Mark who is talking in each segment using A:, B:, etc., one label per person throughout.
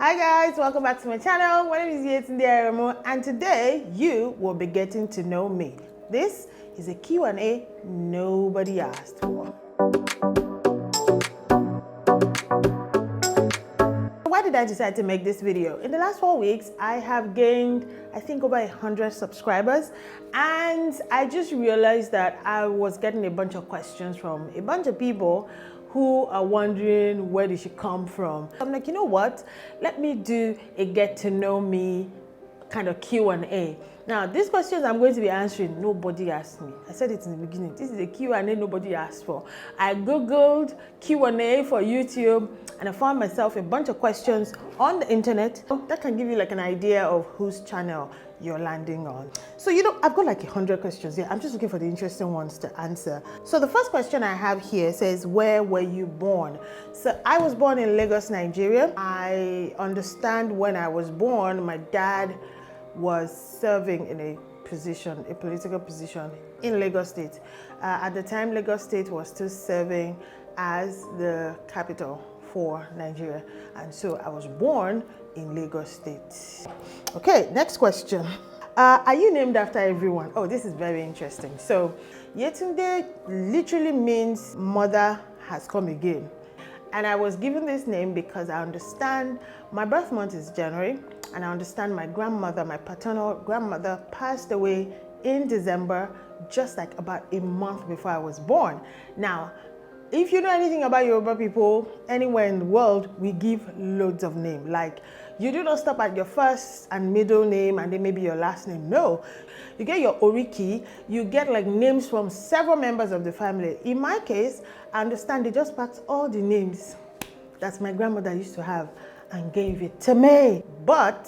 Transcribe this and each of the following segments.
A: Hi guys, welcome back to my channel. My name is Yetunde, and today you will be getting to know me. This is a Q&A nobody asked for. Why did I decide to make this video? In the last 4 weeks, I have gained, I think, over 100 subscribers, and I just realized that I was getting a bunch of questions from a bunch of people who are wondering where did she come from. I'm like, you know what? Let me do a get to know me kind of Q&A. Now, these questions I'm going to be answering, nobody asked me. I said it in the beginning. This is a Q&A nobody asked for. I Googled Q&A for YouTube and I found myself a bunch of questions on the internet. That can give you like an idea of whose channel you're landing on. So, I've got like 100 questions here. I'm just looking for the interesting ones to answer. So the first question I have here says, where were you born? So I was born in Lagos, Nigeria. I understand when I was born, my dad was serving in a political position in Lagos State. At the time, Lagos State was still serving as the capital for Nigeria. And so I was born in Lagos State. Okay, next question. Are you named after everyone? Oh, this is very interesting. So Yetunde literally means mother has come again. And I was given this name because I understand my birth month is January, and I understand my grandmother, my paternal grandmother, passed away in December, just like about a month before I was born. Now, if you know anything about Yoruba people, anywhere in the world, we give loads of names. Like, you do not stop at your first and middle name and then maybe your last name. No, you get your Oriki, you get like names from several members of the family. In my case, I understand they just packed all the names that my grandmother used to have and gave it to me. But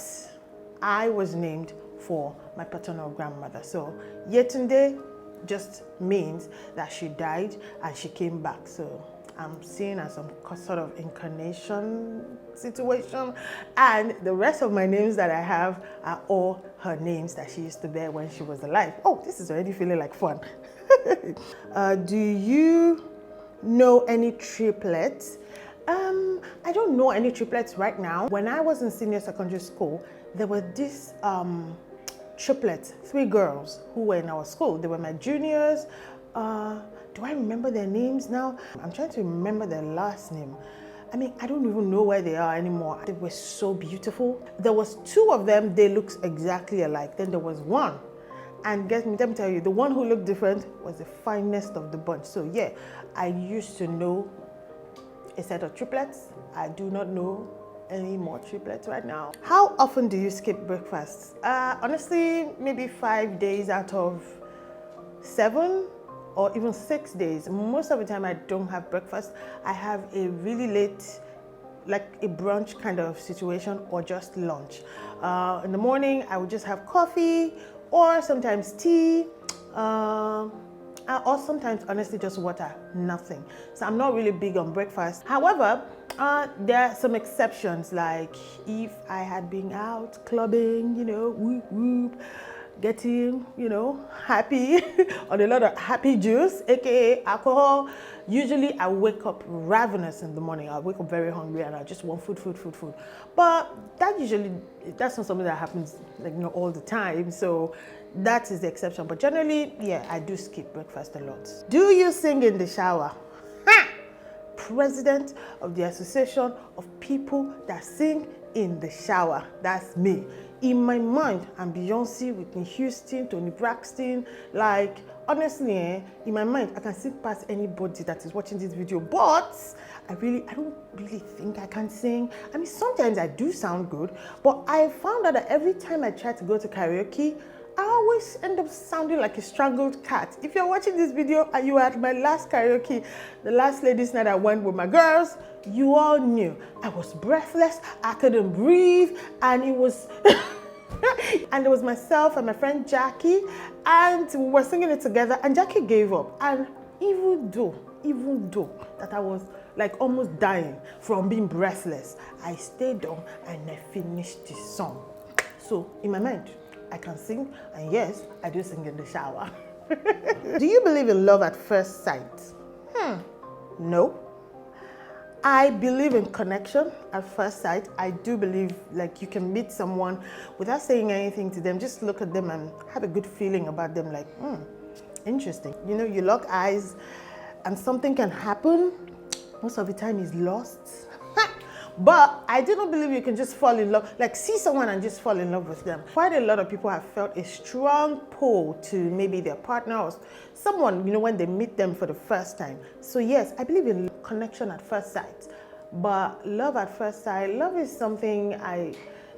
A: I was named for my paternal grandmother. So Yetunde just means that she died and she came back. So I'm seeing as some sort of incarnation situation, and the rest of my names that I have are all her names that she used to bear when she was alive. Oh, this is already feeling like fun. Do you know any triplets? I don't know any triplets right now. When I was in senior secondary school, there were these triplets, 3 girls who were in our school. They were my juniors. Do I remember their names now? I'm trying to remember their last name. I mean, I don't even know where they are anymore. They were so beautiful. There was 2 of them, they looked exactly alike. Then there was one. And let me tell you, the one who looked different was the finest of the bunch. So yeah, I used to know a set of triplets. I do not know any more triplets right now. How often do you skip breakfast? Honestly, maybe 5 days out of 7 or even 6 days. Most of the time I don't have breakfast. I have a really late, like a brunch kind of situation, or just lunch. In the morning, I would just have coffee or sometimes tea, or sometimes honestly just water, nothing. So I'm not really big on breakfast. However, there are some exceptions, like if I had been out clubbing, whoop whoop, getting, happy on a lot of happy juice, aka alcohol. Usually I wake up ravenous in the morning. I wake up very hungry and I just want food. But that's not something that happens all the time. So that is the exception. But generally, yeah, I do skip breakfast a lot. Do you sing in the shower? Ha! President of the Association of People that Sing in the Shower. That's me. In my mind, I'm Beyonce, Whitney Houston, Toni Braxton. Like, honestly, in my mind, I can sing past anybody that is watching this video. But I don't really think I can sing. I mean, sometimes I do sound good, but I found out that every time I try to go to karaoke, I always end up sounding like a strangled cat. If you're watching this video and you were at my last karaoke, the last ladies' night I went with my girls, you all knew I was breathless, I couldn't breathe, and it was and it was myself and my friend Jackie, and we were singing it together, and Jackie gave up. And even though that I was like almost dying from being breathless, I stayed on and I finished the song. So in my mind, I can sing, and yes, I do sing in the shower. Do you believe in love at first sight? No. I believe in connection at first sight. I do believe like you can meet someone without saying anything to them, just look at them and have a good feeling about them, like, interesting. You know, you lock eyes and something can happen. Most of the time is lost. But I do not believe you can just fall in love, like see someone and just fall in love with them. Quite a lot of people have felt a strong pull to maybe their partner or someone, you know, when they meet them for the first time. So yes, I believe in connection at first sight. But love at first sight, love is something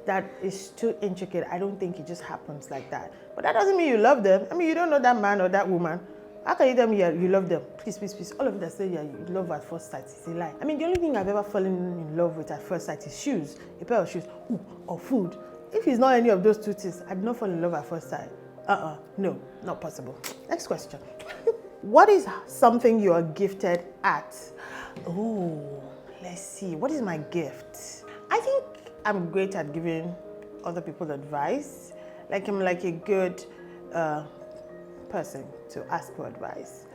A: that is too intricate. I don't think it just happens like that. But that doesn't mean you love them. I mean, you don't know that man or that woman. How can you tell me you love them? Please, please, please. All of you that say you love at first sight is a lie. I mean, the only thing I've ever fallen in love with at first sight is shoes, a pair of shoes, or food. If it's not any of those two things, I did not fall in love at first sight. No, not possible. Next question. What is something you are gifted at? Oh, let's see. What is my gift? I think I'm great at giving other people advice. Like I'm like a good person to ask for advice.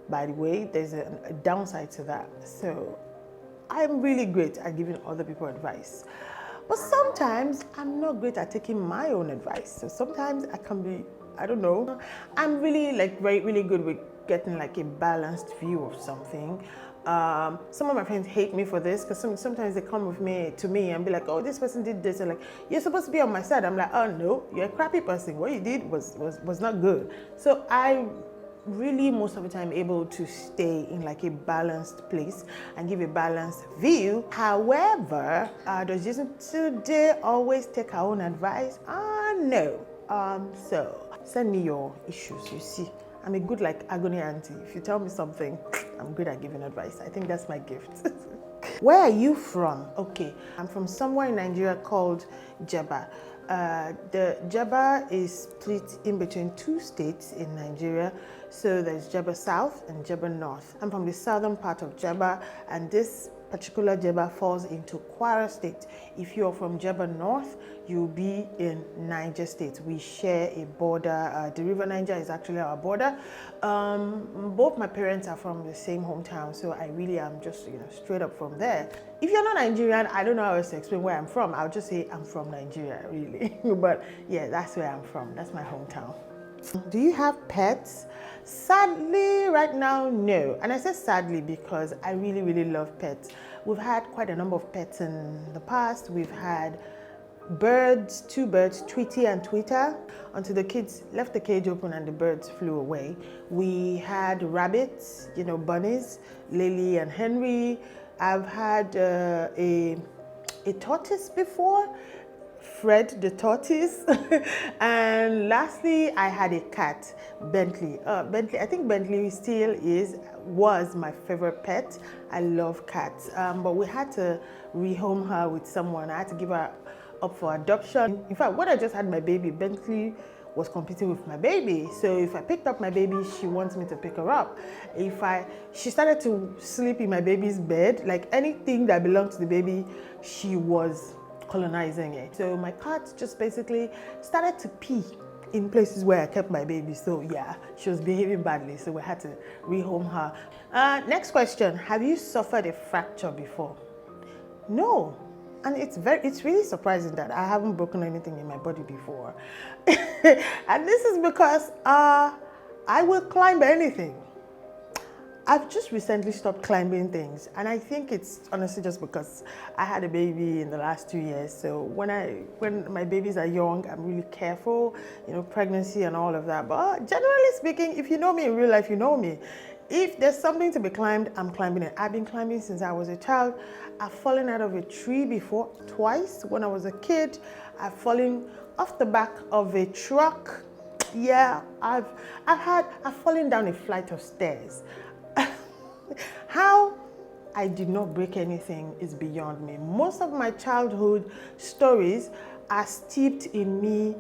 A: By the way, there's a downside to that. So I'm really great at giving other people advice. But sometimes I'm not great at taking my own advice. So sometimes I can be, I don't know. I'm really like really good with getting like a balanced view of something. Some of my friends hate me for this because sometimes they come to me and be like, oh, this person did this, and like, you're supposed to be on my side. I'm like, oh no, you're a crappy person. What you did was not good. So I really most of the time able to stay in like a balanced place and give a balanced view. However, does Jason today always take our own advice? No. So send me your issues. You see, I'm a good like agony auntie. If you tell me something, I'm good at giving advice. I think that's my gift. Where are you from? Okay, I'm from somewhere in Nigeria called Jeba. The Jeba is split in between two states in Nigeria. So there's Jeba South and Jeba North. I'm from the southern part of Jeba, and this particular Jeba falls into Kwara State. If you're from Jeba North, you'll be in Niger State. We share a border. The River Niger is actually our border. Both my parents are from the same hometown, so I really am just straight up from there. If you're not Nigerian, I don't know how else to explain where I'm from. I'll just say I'm from Nigeria, really. But yeah, that's where I'm from. That's my hometown. Do you have pets? Sadly, right now, no. And I say sadly because I really love pets. We've had quite a number of pets in the past. We've had birds, two birds, Tweety and Tweeter, until the kids left the cage open and the birds flew away. We had rabbits, bunnies, Lily and Henry. I've had a tortoise before, Fred the tortoise. And lastly, I had a cat, Bentley. I think Bentley was my favorite pet. I love cats, but we had to rehome her with someone. I had to give her up for adoption. In fact, when I just had my baby, Bentley was competing with my baby. So if I picked up my baby, she wants me to pick her up. She started to sleep in my baby's bed, like anything that belonged to the baby, she was colonizing it. So my cat just basically started to pee in places where I kept my baby. So yeah, she was behaving badly. So we had to rehome her. Next question, have you suffered a fracture before? No. And it's really surprising that I haven't broken anything in my body before. And this is because I will climb anything. I've just recently stopped climbing things, and I think it's honestly just because I had a baby in the last 2 years. So when my babies are young, I'm really careful, pregnancy and all of that. But generally speaking, if you know me in real life, you know me. If there's something to be climbed, I'm climbing it. I've been climbing since I was a child. I've fallen out of a tree before, twice. When I was a kid, I've fallen off the back of a truck. Yeah, I've fallen down a flight of stairs. How I did not break anything is beyond me. Most of my childhood stories are steeped in me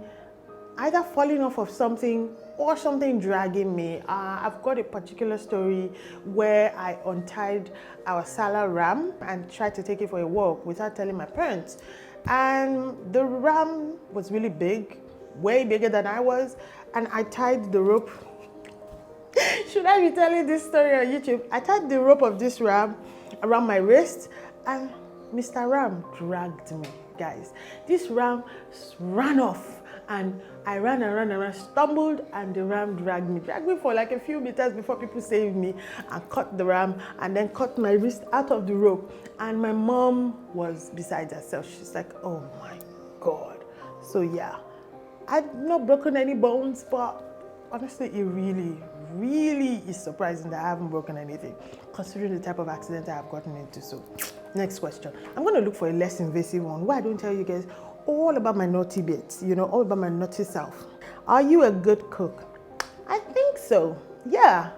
A: either falling off of something or something dragging me. I've got a particular story where I untied our Salah ram and tried to take it for a walk without telling my parents. And the ram was really big, way bigger than I was, and I tied the rope. Should I be telling this story on YouTube? I tied the rope of this ram around my wrist, and Mr. Ram dragged me, guys. This ram ran off, and I ran and ran and ran, stumbled, and the ram dragged me for like a few meters before people saved me and caught the ram, and then cut my wrist out of the rope. And my mom was beside herself. She's like, oh my God. So yeah, I've not broken any bones, but honestly, it really, really is surprising that I haven't broken anything, considering the type of accident I have gotten into. So, next question. I'm going to look for a less invasive one where I don't tell you guys all about my naughty bits, you know, all about my naughty self. Are you a good cook? I think so. Yeah,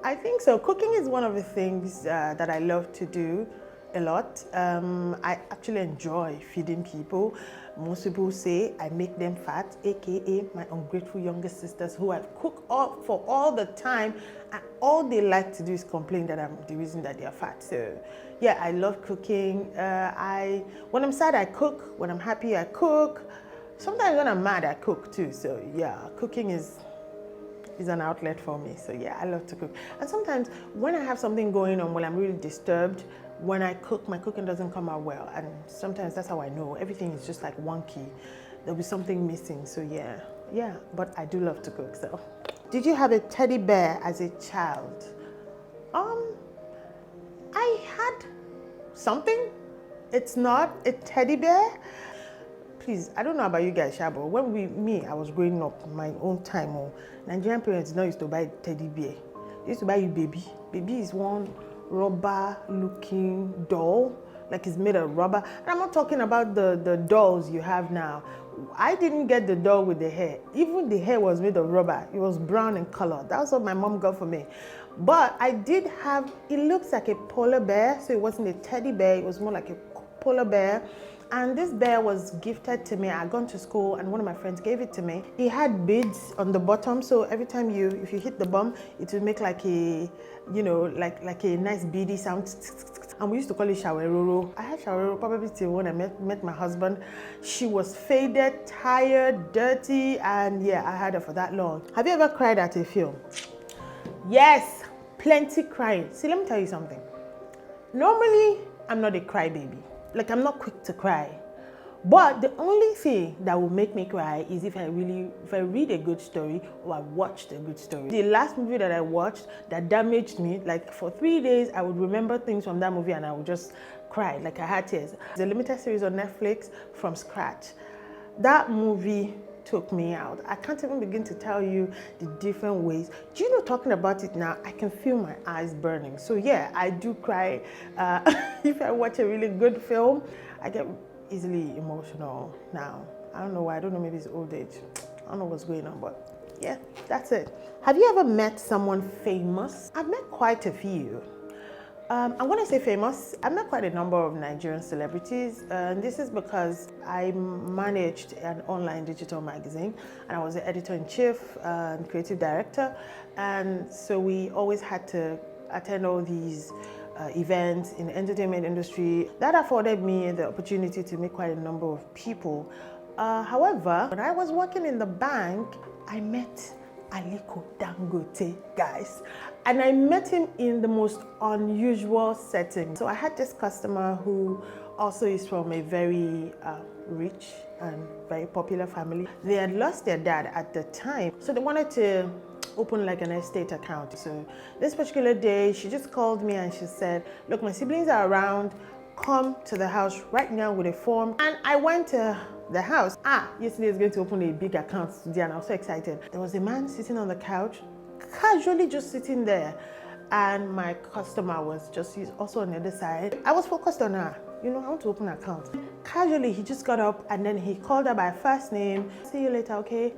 A: I think so. Cooking is one of the things that I love to do a lot. I actually enjoy feeding people. Most people say I make them fat, aka my ungrateful younger sisters who I cook up for all the time, and all they like to do is complain that I'm the reason that they are fat. So yeah, I love cooking. When I'm sad, I cook. When I'm happy, I cook. Sometimes when I'm mad, I cook too. So yeah, cooking is an outlet for me. So yeah, I love to cook. And sometimes when I have something going on, when I'm really disturbed, when I cook, my cooking doesn't come out well. And sometimes that's how I know. Everything is just like wonky. There'll be something missing. So yeah, but I do love to cook. So, did you have a teddy bear as a child? I had something. It's not a teddy bear. Please, I don't know about you guys, but when I was growing up, my own time, Nigerian parents did not used to buy teddy bear. They used to buy you baby. Baby is one rubber-looking doll, like it's made of rubber. And I'm not talking about the dolls you have now. I didn't get the doll with the hair. Even the hair was made of rubber. It was brown in color. That's what my mom got for me. But I did have, it looks like a polar bear, so it wasn't a teddy bear, it was more like a polar bear. And this bear was gifted to me. I had gone to school and one of my friends gave it to me. It had beads on the bottom, so every time if you hit the bum, it would make like a, you know, like a nice beady sound. And we used to call it shawaroro. I had shawaroro probably till when I met my husband. She was faded, tired, dirty, and yeah, I had her for that long. Have you ever cried at a film? Yes, plenty crying. See, let me tell you something. Normally, I'm not a crybaby. Like, I'm not quick to cry. But the only thing that will make me cry is if I read a good story or I watched a good story. The last movie that I watched that damaged me, like for 3 days, I would remember things from that movie and I would just cry, like I had tears. The limited series on Netflix, From Scratch. That movie took me out. I can't even begin to tell you the different ways. Do you know, talking about it now, I can feel my eyes burning. So yeah, I do cry. If I watch a really good film, I get easily emotional now. I don't know why. I don't know, maybe it's old age. I don't know what's going on, but yeah, that's it. Have you ever met someone famous? I've met quite a few. And when I say famous, I've met quite a number of Nigerian celebrities. And this is because I managed an online digital magazine and I was the editor-in-chief and creative director. And so we always had to attend all these events in the entertainment industry. That afforded me the opportunity to meet quite a number of people. However, when I was working in the bank, I met Aliko Dangote, guys. And I met him in the most unusual setting. So I had this customer who also is from a very rich and very popular family. They had lost their dad at the time, so they wanted to open like an estate account. So this particular day, she just called me and she said, look, my siblings are around, come to the house right now with a form. And I went to the house. Yesterday is going to open a big account today and I was so excited. There was a man sitting on the couch, casually just sitting there. And my customer was just, he's also on the other side. I was focused on her. You know, I want to open an account. Casually, he just got up and then he called her by first name. See you later, okay?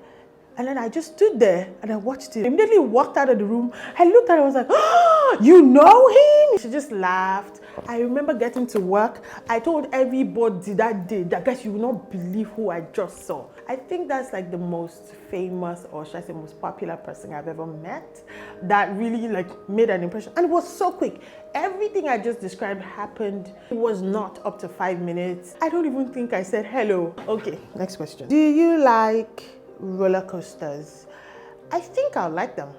A: And then I just stood there and I watched him. I immediately walked out of the room. I looked at her, I was like, oh, you know him? She just laughed. I remember getting to work. I told everybody that day that, guys, you will not believe who I just saw. I think that's like the most famous, or should I say most popular person I've ever met that really like made an impression. And it was so quick. Everything I just described happened. It was not up to 5 minutes. I don't even think I said hello. Okay, next question. Do you like roller coasters? I think I like them.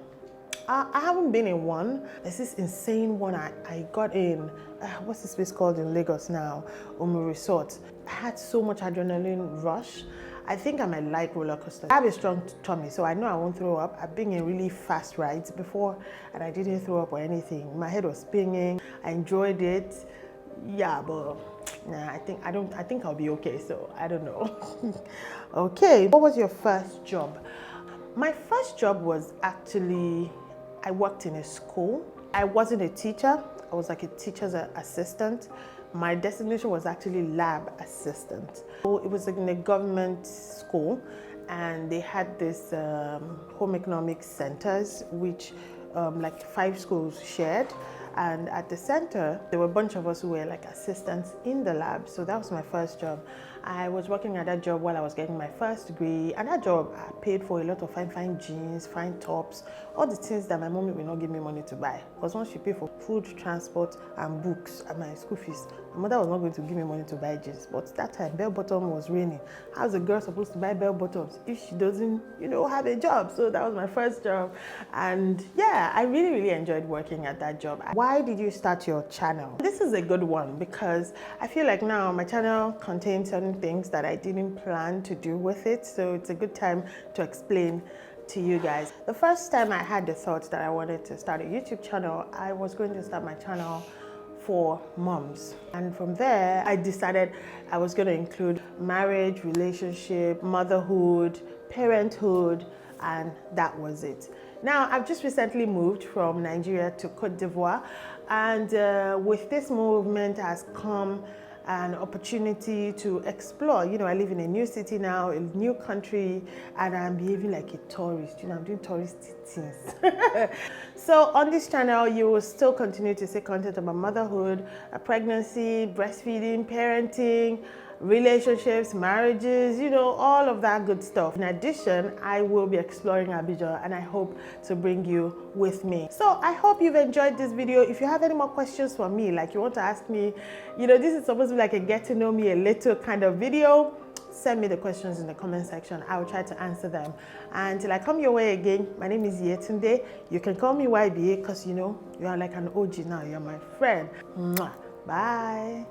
A: I haven't been in one. There's this insane one I got in, what's this place called in Lagos now? Omu Resort. I had so much adrenaline rush. I think I might like roller coasters. I have a strong tummy, so I know I won't throw up. I've been in really fast rides before and I didn't throw up or anything. My head was spinning. I enjoyed it. Yeah, but nah, I think I'll be okay, so I don't know. Okay, what was your first job? My first job was actually, I worked in a school. I wasn't a teacher. I was like a teacher's assistant. My designation was actually lab assistant. So it was in a government school, and they had this home economics centers, which like 5 schools shared. And at the center, there were a bunch of us who were like assistants in the lab. So that was my first job. I was working at that job while I was getting my first degree. And that job, I paid for a lot of fine jeans, fine tops, all the things that my mommy will not give me money to buy. Because once she paid for food, transport, and books and my school fees, my mother was not going to give me money to buy jeans. But that time, bell bottom was raining. How's a girl supposed to buy bell bottoms if she doesn't, have a job? So that was my first job. And yeah, I really enjoyed working at that job. Why did you start your channel? This is a good one because I feel like now my channel contains certain things that I didn't plan to do with it. So it's a good time to explain to you guys. The first time I had the thought that I wanted to start a YouTube channel, I was going to start my channel for moms. And from there, I decided I was going to include marriage, relationship, motherhood, parenthood, and that was it. Now, I've just recently moved from Nigeria to Cote d'Ivoire, and with this movement has come an opportunity to explore. I live in a new city now, a new country, and I'm behaving like a tourist. I'm doing touristy things. So on this channel, you will still continue to see content about motherhood, pregnancy, breastfeeding, parenting, relationships, marriages, all of that good stuff. In addition, I will be exploring Abidjan, and I hope to bring you with me. So I hope you've enjoyed this video. If you have any more questions for me, like you want to ask me, this is supposed to be like a get to know me a little kind of video, send me the questions in the comment section. I will try to answer them. And till I come your way again, my name is Yetunde. You can call me YBA because you are like an OG now. You're my friend. Mwah. Bye.